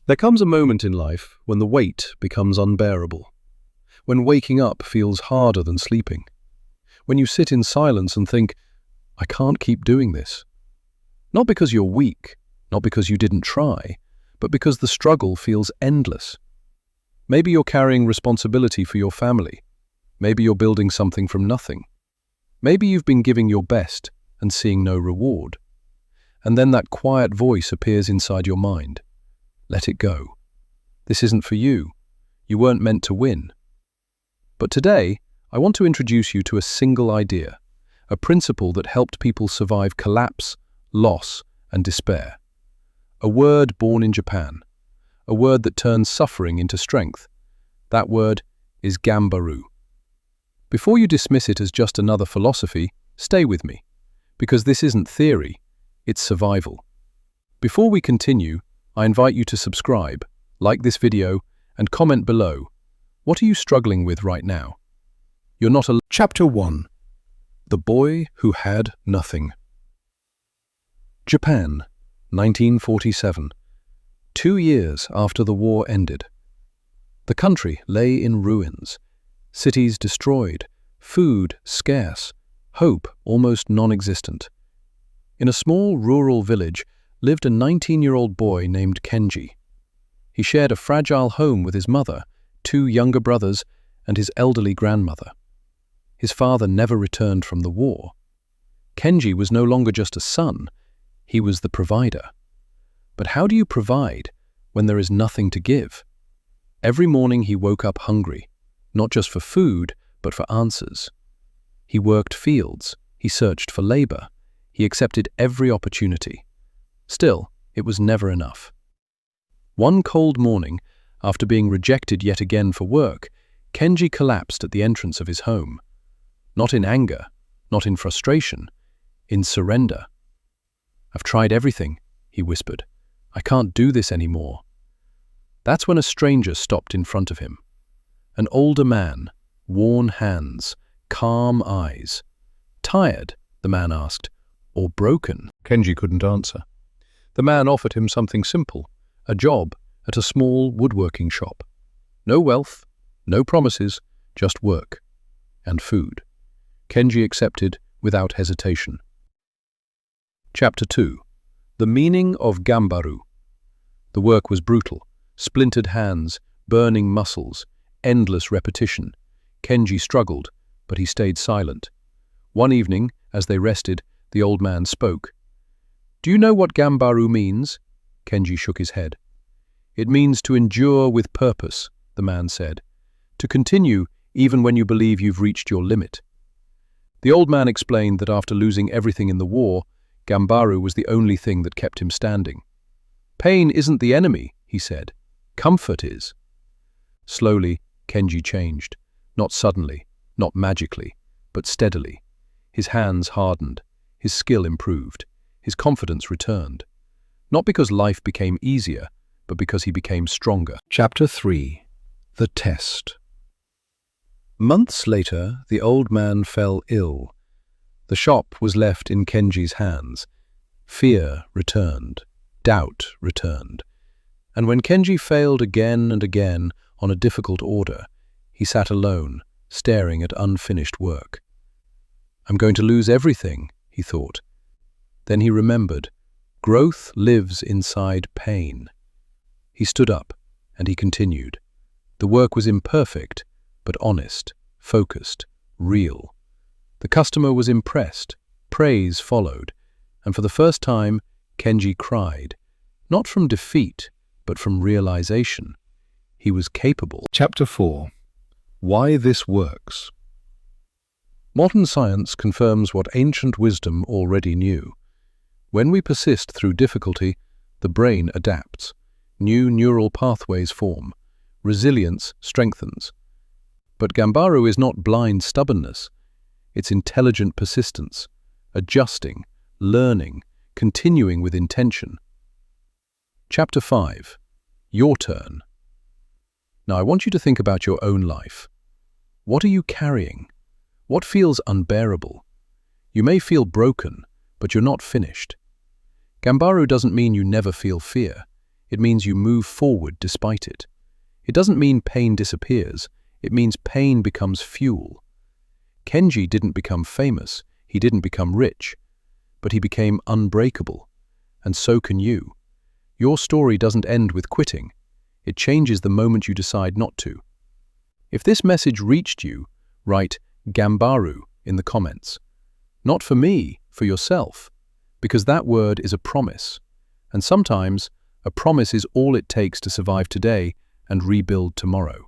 There comes a moment in life when the weight becomes unbearable, when waking up feels harder than sleeping, when you sit in silence and think, I can't keep doing this. Not because you're weak, not because you didn't try, but because the struggle feels endless. Maybe you're carrying responsibility for your family. Maybe you're building something from nothing. Maybe you've been giving your best and seeing no reward. And then that quiet voice appears inside your mind. Let it go. This isn't for you. You weren't meant to win. But today, I want to introduce you to a single idea, a principle that helped people survive collapse, loss, and despair. A word born in Japan, a word that turns suffering into strength. That word is Ganbaru. Before you dismiss it as just another philosophy, stay with me, because this isn't theory, it's survival. Before we continue, I invite you to subscribe, like this video, and comment below. What are you struggling with right now? You're not alone. Chapter 1. The Boy Who Had Nothing. Japan, 1947. 2 years after the war ended. The country lay in ruins. Cities destroyed, food scarce, hope almost non-existent. In a small rural village lived a 19-year-old boy named Kenji. He shared a fragile home with his mother, 2 younger brothers, and his elderly grandmother. His father never returned from the war. Kenji was no longer just a son, he was the provider. But how do you provide when there is nothing to give? Every morning he woke up hungry, not just for food, but for answers. He worked fields, he searched for labor, he accepted every opportunity. Still, it was never enough. One cold morning, after being rejected yet again for work, Kenji collapsed at the entrance of his home. Not in anger, not in frustration, in surrender. I've tried everything, he whispered. I can't do this anymore. That's when a stranger stopped in front of him. An older man, worn hands, calm eyes. Tired, the man asked, or broken? Kenji couldn't answer. The man offered him something simple, a job at a small woodworking shop. No wealth, no promises, just work and food. Kenji accepted without hesitation. Chapter 2. The Meaning of Ganbaru. The work was brutal. Splintered hands, burning muscles, endless repetition. Kenji struggled, but he stayed silent. One evening, as they rested, the old man spoke. Do you know what Ganbaru means? Kenji shook his head. It means to endure with purpose, the man said. To continue even when you believe you've reached your limit. The old man explained that after losing everything in the war, Ganbaru was the only thing that kept him standing. Pain isn't the enemy, he said. Comfort is. Slowly, Kenji changed. Not suddenly, not magically, but steadily. His hands hardened. His skill improved. His confidence returned. Not because life became easier, but because he became stronger. Chapter 3. The Test. Months later, the old man fell ill. The shop was left in Kenji's hands. Fear returned. Doubt returned. And when Kenji failed again and again on a difficult order, he sat alone, staring at unfinished work. I'm going to lose everything, he thought. Then he remembered, growth lives inside pain. He stood up, and he continued. The work was imperfect, but honest, focused, real. The customer was impressed, praise followed, and for the first time, Kenji cried, not from defeat, but from realization. He was capable. Chapter 4. Why this works. Modern science confirms what ancient wisdom already knew. When we persist through difficulty, the brain adapts. New neural pathways form. Resilience strengthens. But Ganbaru is not blind stubbornness. It's intelligent persistence, adjusting, learning, continuing with intention. Chapter 5. Your turn. Now I want you to think about your own life. What are you carrying? What feels unbearable? You may feel broken, but you're not finished. Ganbaru doesn't mean you never feel fear. It means you move forward despite it. It doesn't mean pain disappears. It means pain becomes fuel. Kenji didn't become famous. He didn't become rich. But he became unbreakable. And so can you. Your story doesn't end with quitting. It changes the moment you decide not to. If this message reached you, write Ganbaru in the comments. Not for me, for yourself. Because that word is a promise. And sometimes, a promise is all it takes to survive today and rebuild tomorrow.